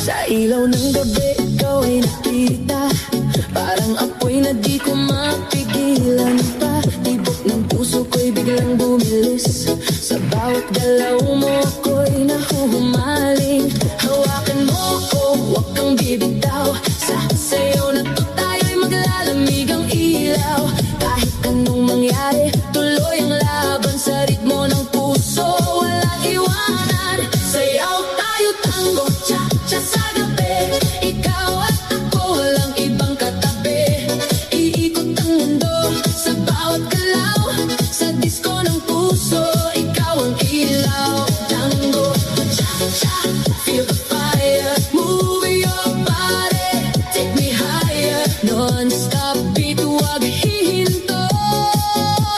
Sa ilaw ng gabi, ikaw ay nakita. Parang apoy na di ko mapigilan pa. Tibok ng puso ko'y biglang bumilis. Sa bawat galaw mo ako'y nahuhumaling. Hawakan mo ko, huwag kang bibitaw. Sa sayo na to tayo'y maglalamig ang ilaw. Kahit anong mangyari, tuloy ang laban sa ritmo ng puso. Walang iwanan, sayaw tayo tango, cha-cha sa gabi. Ikaw at ako, walang ibang katabi. Iikot ang mundo sa bawat galaw. Sa disco ng puso, ikaw ang ilaw. Tango, cha-cha, feel the fire. Move your body, take me higher. Non-stop beat, huwag hihinto.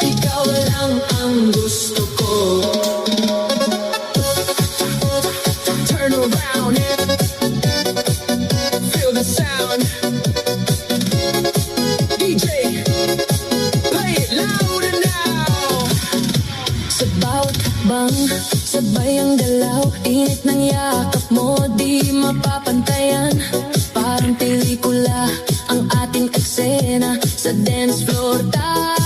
Ikaw lang ang gusto ko. Turn around, feel the sound. DJ, play it louder now. Sa bawat hakbang, sabay ang galaw. Init ng yakap mo, di mapapantayan. Parang pelikula ang ating eksena. Sa dance floor tayo